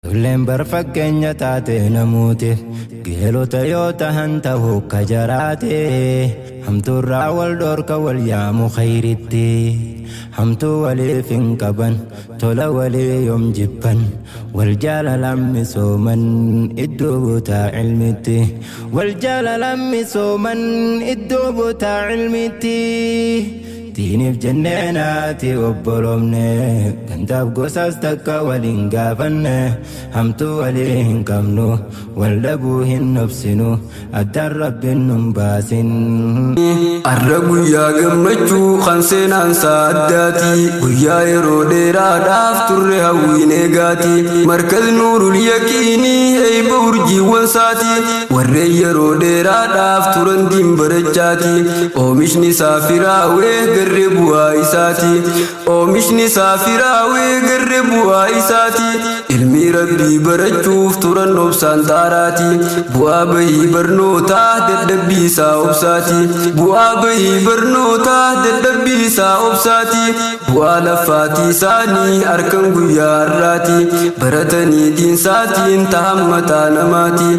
Ijoolleen barfaggeenya taate namooti geelota yoo tahan ta'uu kajaraate hamtuurraa wal dhoorka wal yaamu khayritti hamtuu waliif hin qaban tola walii yoom jibban wal jaalalaan misooman iddoo buutaa ilmitti wal jaalalaan misooman iddoo buutaa ilmitti diiniif jenneenaati obbolomne gandaaf gosaas takka waliin gaafanne hamtuu walii hin qabnu wal dhabuu hin obsinu addaan rabbiin nun baasin. Arra guyyaa gammachuu kan seenaansaa addaati guyyaa yeroo dheeraadhaaf turre hawwiin eegaati markaz nuurul yaqiinii eeyba urjiiwwan saati warreen yeroo dheeraadhaaf turan diin barachaati oomishni saafiraawee garre bu'aa isaati oomishni saafiraawee garre bu'aa isaati ilmi rabbii barachuuf turan obsaan xaaraati bu'aa bahii barnootaa dadhabbii isaa obsaati bu'aa bahii barnootaa dadhabbii isaa obsaati bu'aa laffaatii isaanii harkan guyyaa har'aati baratanii diinsaatiin tahammataa namaati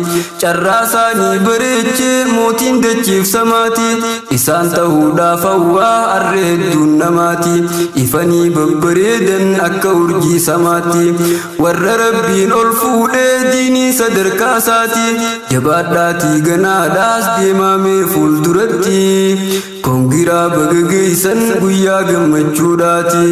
carraa isaanii bareechee mootiin dachiif samaati isaan ta'uudhaaf hawwaa arree hedduun namaati ifanii babbareedan akka urjii samaatti warra rabbiin ol fuudhee diinii sadarkaa isaati jabaadhaatii ganaadhaas deemamee fuulduratti kongiraa bagageessan guyyaa gammachuudhaati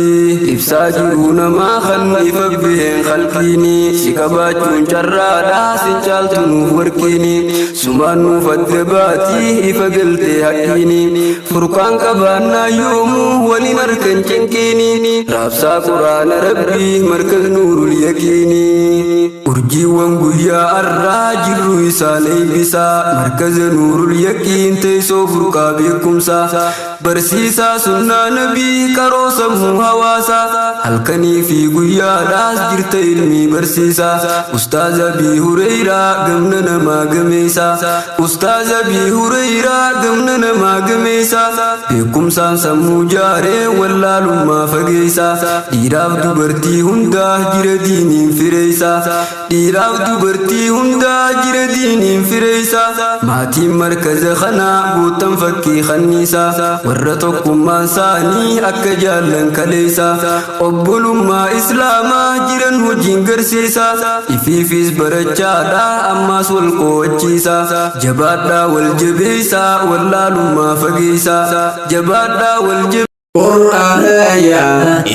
ibsaa jiruu namaa kan ifa baheen khalqiini si qabaachuun carraadhaas hin caaltu nuuf warqiini sumaan nuuf adda baatii ifa galtee haqqiini furqaan qabaannaa yoomuu waliin harkan cinqiini raabsaa quraana rabbii markaz nuurul yaqiini urjiiwwan guyyaa har'aa jirru isaan eebbisaa markaza nuurul yaqiin teessoo furqaa beekumsaa barsiisaa sunnaa nabii qaroo sammuu hawaasaa halkanii fi guyyaadhaas jirta ilmii barsiisaa ustaaz Abii Hureyraa gamna namaa gameessaa ustaaz Abii Hureyraa gamna namaa gameessaa beekumsaan sammuu jaaree wallaalummaa fageessaa dhiiraaf dubartii hundaa jira diiniin fireessaa dhiiraaf dubartii hundaa jira diiniin fireessaa maatiin markaza kanaa guutan fakkii kanniisaa warra tokkummaan isaanii akka jaallan kaleessaa obbolummaa islaamaa jiran hojiin garsiisaa ifiifis barachaadhaa ammaas wal qo'achiisaa jabaadhaa wal jabeessaa wallaalummaa fageessaa jabaadhaa wal jabeessaa Qur'aanaya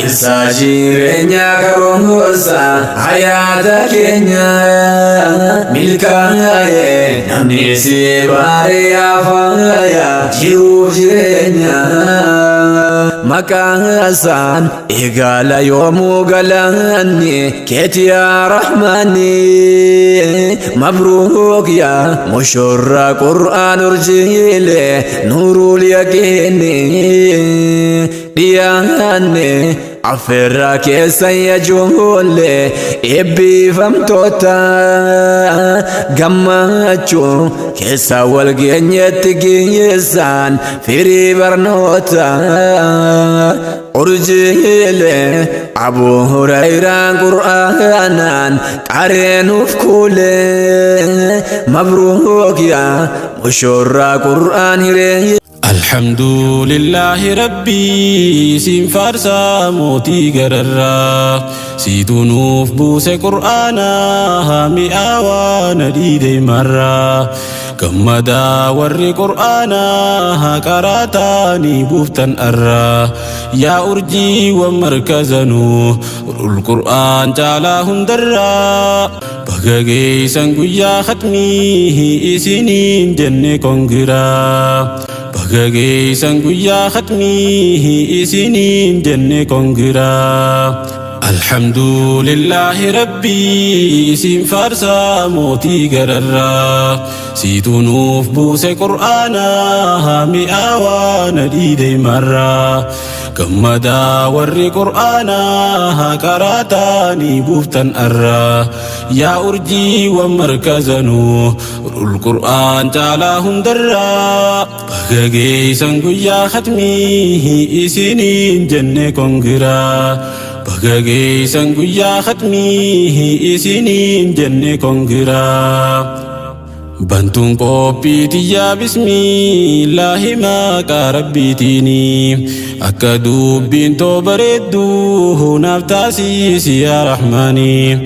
isa jireenya karoosa hayata keenya milkaa'e namni si bareeffaya jiruuf jireenya maqaasaan eegala yoomuu galanni keeti yaa rahmaani mabruuk yaa mushurra qur'aan urjiile nuurul yaqiini diyaanne afeerra keessa yaajoolle eebbifamtoota gammachuu keessa wal geenyetti geessan firii barnoota urjiile Abuu Hurayraan qur'aanaan qareenuuf kuule mabruuk yaa mushurra qur'aan hiree الحمد لله ربي سين فارسا موتي غررا سيتونوف بوس قرآنا هامي آوانا ديدي مرة كمدا وري قرآنا هاكاراتاني بوفتن أرى يا أرجي ومركزنو القرآن تعالاهم درا بغاقي سنقو يا ختمي إسنين جنة كونغرا Gaggeessan guyyaa khatmii isiniin jenne kongiraa alhamdulillahi rabbii isin faarsaa mootii gararraa siitunuuf buuse qur'aanaa mi'aawaa na dhiidee marraa gammadaa warri qur'aanaa qaraataanii buuftan arraa yaa urjii wan markazanuu qur'aan caalaa hundarraa gaggeessan guyyaa khatmii isiniin jenne kongiraa بغاقي سنقيا ختمي إسنين جنة كونغرا بنتون قوبيتي يا بسمي الله ما كربيتيني أكدو بنتو بريدو نفتاسي يا رحماني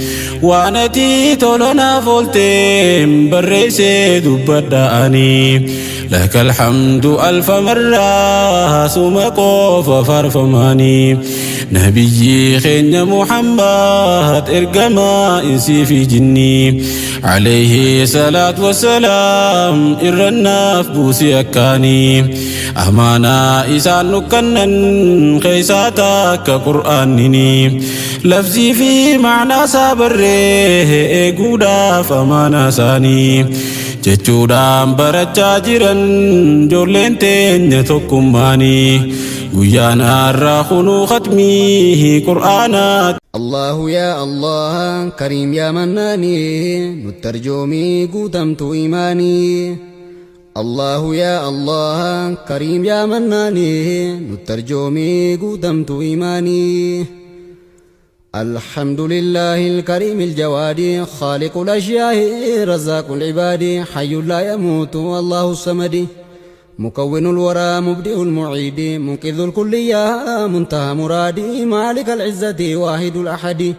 وانتي تولنا فولتين بريسي دبداني لك الحمد ألف مرة ثم قوف فرفماني نبي خين محمد إرقما إنسي في جني عليه صلاة والسلام إرنا بوسي أكاني أمانا إسان نكنن خيساتك قرآنني لفظي في معنى صبر إيقودا فمانا ساني jechuudhaan barachaa jiran ijoolleen teenya tokkummaanii guyyaan har'aa kunuu khatmii qur'aanaa. الله يا الله كريم يا مناني نترجمي قدمت إيماني الله يا الله كريم يا مناني نترجمي قدمت إيماني الحمد لله الكريم الجواد خالق الأشياء رزاق العباد حي لا يموت والله الصمد مكون الورى مبدئ المعيد منقذ الكل يا منتهى مرادي مالك العزة واحد الأحد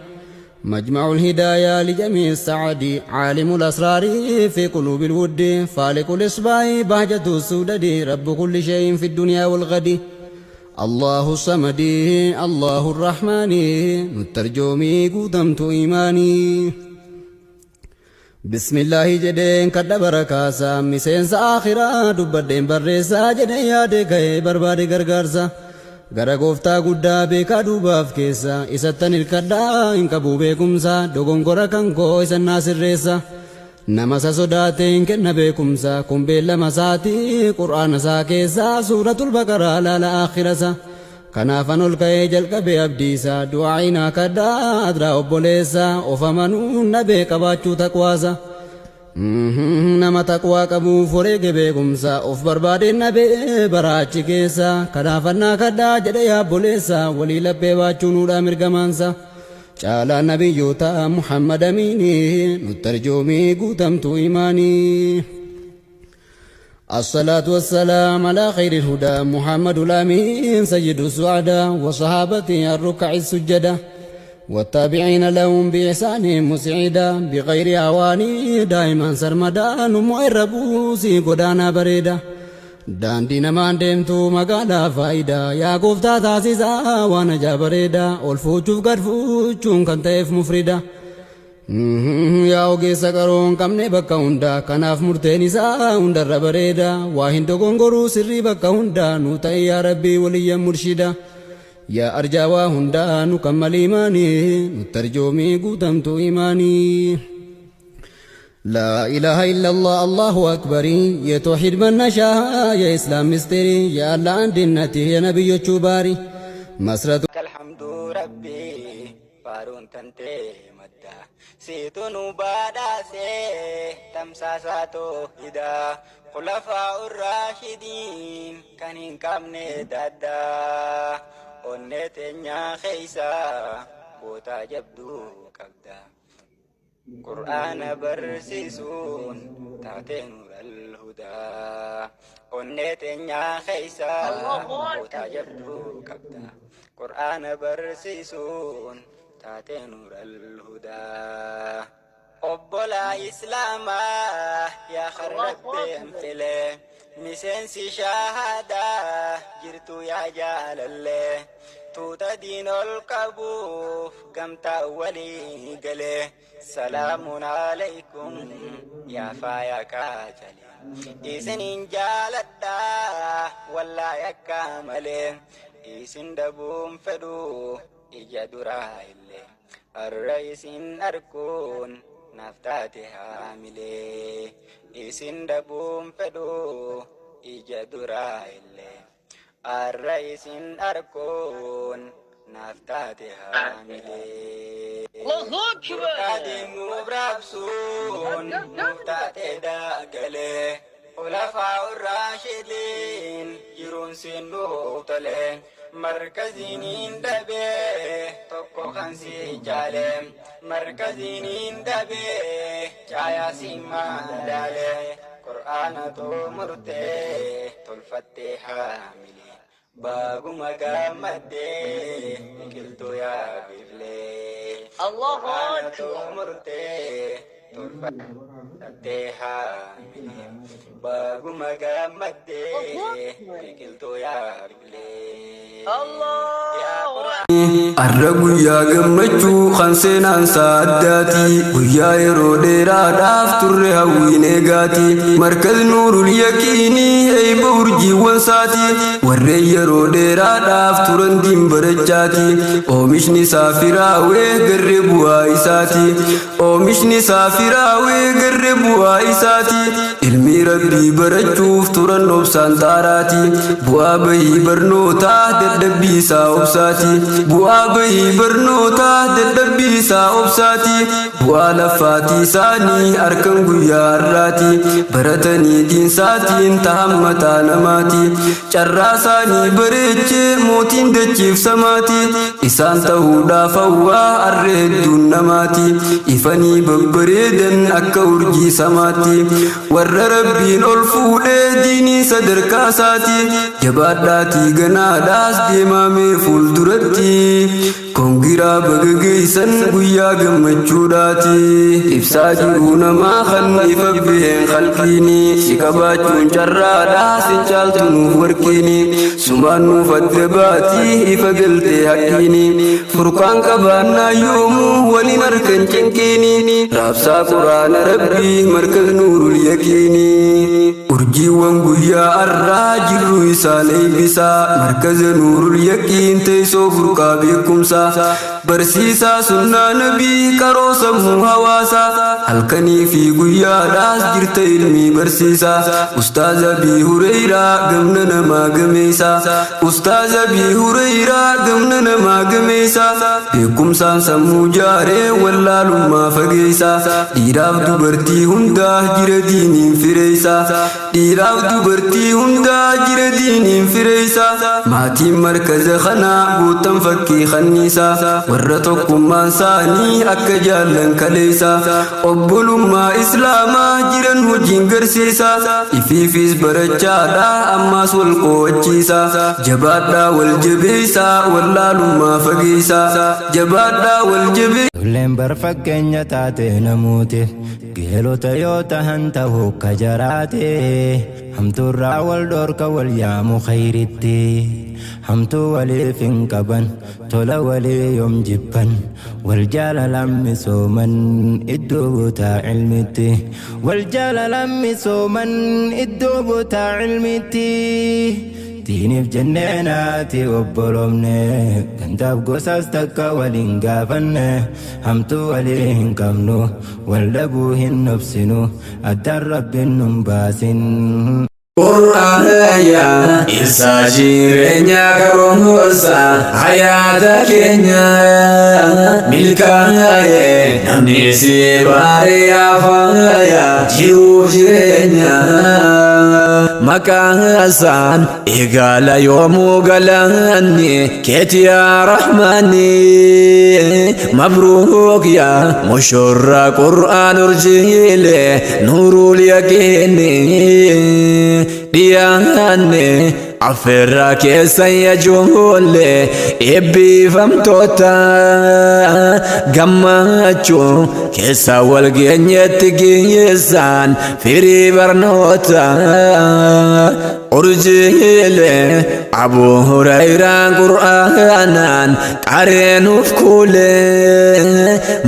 مجمع الهدايا لجميع السعد عالم الأسرار في قلوب الود فالق الإصباح بهجة السودد رب كل شيء في الدنيا والغد الله الصمد الله الرحمن نترجمي قدمت إيماني بسم الله جدين كد بركاسا مسينس آخرا دبدين برسا جدين يادي بربادي غرغرسا غرا گوفتا گودا بيكا دوباف كيسا إساتن الكدا إنكا بوبيكمسا دوغن غرا كنكو إسان ناصر ريسا نمسا صداتين كن بيكمسا كن بيلا مساتي قرآن سا كيسا سورة البقرة لا آخرسا كنافن الكي جلق بأبديسا دعائنا كدا أدرا أبوليسا وفمنون نبي كباچو تقواسا nama taqwaa qabu foree beekumsa of barbaade nabe baraachi keessa kanaafannaa kadhaa jedhe yaabboleessa walii laphee baachuunuudha mirgamaansa caalaa nabiyyoota muhammad amiini nuttarjoomii guutamtu imaanii الصلاة والسلام على خير الهدى محمد الأمين سيد السعداء وصحابته الركع السجدة والتابعين لهم بإحسان مسعدا بغير أواني دائما سرمدا نمؤربوسي قدانا بريدا داندين ما ديمتو مقالا فايدا يا قفتا تاسيسا وانا جابريدا والفوچوف قد فوچون كان تيف مفردا يا اوغي سكرون كمني بكا هندا كناف مرتينيسا هندا بريدا واهندو غنغرو سري بكا هندا نوتا يا ربي وليا مرشدا يا أرجاوا هندا نكمل إيماني نترجمي قدمت إيماني لا إله إلا الله الله أكبر يا توحيد من نشاء يا إسلام مستري يا الله عند النتي يا نبي تشوباري مسرتك الحمد ربي فارون تنتي مدى سيتونو بادا سي تمساساتو إذا خلفاء الراشدين كانين كامني دادا onnetenya khaysa bota jabdu qabda qur'ana barsisun taate nural huda onnetenya khaysa bota jabdu qabda qur'ana barsisun taate nural huda obbola islama ya kharabbe amfile misensi shahada jirtu ya jalalle tuta dinol qabuf gamta wali gale salamun alaykum ya faya kajali isinin jaladda walla yakamale isin dabum fedu ijadura ille arraisin arkun naftate hamile isin dabum fedu ijadura ille arraisin arkun naftate hamile kadim mubrabsun naftate dagale خلفاء الراشدين يرون سنو تلين مركزين دبي توكو خنسي جالم مركزين دبي جايا سيما دالي قرآن تو مرتي تلفتي حاملي باغو مغامدي كلتو يا بيبلي الله قرآن تو مرتي تلفتي حاملي باغو مغامدي كلتو يا بيبلي الله يا قرآن Arragu ya gammachuu kan seenaan saaddaati guyyaa yeroo dheeraadhaaf turre hawwiin eegaati markaz nuurul yaqiinii eeyba urjiiwwan saati warreen yeroo dheeraadhaaf turan diin barachaati oomishni saafiraawee garree bu'aa isaati oomishni saafiraawee garree bu'aa isaati ilmi rabbii barachuuf turan obsaan xaaraati bu'aa bahii barnootaa dadhabbii isaa obsaati bu'aa bahii barnootaa dadhabbii isaa obsaati bu'aa laffaatii isaanii harkan guyyaa har'aati baratanii diinsaatiin tahammataa namaati carraa isaanii bareechee mootiin dachiif samaati isaan ta'uudhaaf hawwaa harree hedduun namaati ifanii babbareedan akka urjii samaatti warra rabbiin ol fuudhee diinii sadarkaa isaati jabaadhaatii ganaadhaas deemamee fuulduratti kongiraa bagaggeessan guyyaa gammachuudhaati ibsaa jiruu namaa kan ifa biheen khalqiini si qabaachuun carraadhaa sin caaltu nuuf warqiini sumaan nuuf adda baatii ifa galtee haqqiini furqaan qabaannaa yoomuu waliin harkan cinqiini raabsaa quraana rabbii markaz nuurul yaqiini urjiiwwan guyyaa har'aa jirru isaan eebbisaa markaza nuurul yaqiin teessoo furqaa beekumsaa barsiisaa sunnaa nabii qaroo sammuu hawaasaa halkanii fi guyyaadhaas jirta ilmii barsiisaa ustaaz Abii Hureyraa gamna namaa gameessaa ustaaz Abii Hureyraa gamna namaa gameessaa beekumsaan sammuu jaaree wallaalummaa fageessaa dhiiraaf dubartii hundaa jira diiniin fireessaa dhiiraaf dubartii hundaa jira diiniin fireessaa maatiin markaza kanaa guutan fakkii kanniisaa warra tokkummaan isaanii akka jaallan kaleessaa obbolummaa islaamaa jiran hojiin garsiisaa ifiifis barachaadhaa ammaas wal qo'achiisaa jabaadhaa wal jabeessaa wallaalummaa fageessaa jabaadhaa wal jabeessaa Tulleen bar fakkeenya taate namuutiif geelota yoo tahan ta'uu akka jaraate hamtuurraa wal dhoorka wal yaamu khayritti hamtuu waliif hin qaban tola walii yoom jibban wal jaalalaan misooman iddoo buutaa ilmitti wal jaalalaan misooman iddoo buutaa ilmitti diiniif jenneenaati obbolomne gandaaf gosaas takka waliin gaafanne hamtuu walii hin qabnu wal dhabuu hin obsinu addaan rabbiin nun baasin Qur'aanaya isa jireenya karoomsa hayaata keenya milkaa'e namni si baariyaa faaya jiruuf jireenya maqaan isaan eegala yoomuu galanni keeti yaa rahmaani mabruuk yaa mushurra qur'aan urjiile nuurul yaqiini diyaanne afirra keessan yaajoolle eebbifamtoota gammachuu keessa wal geenyetti geessan firii barnoota urjiile Abuu Hurayraan qur'aanaan qareenuuf kuule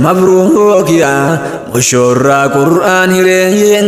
mabruuk yaa mushurra qur'aan hireen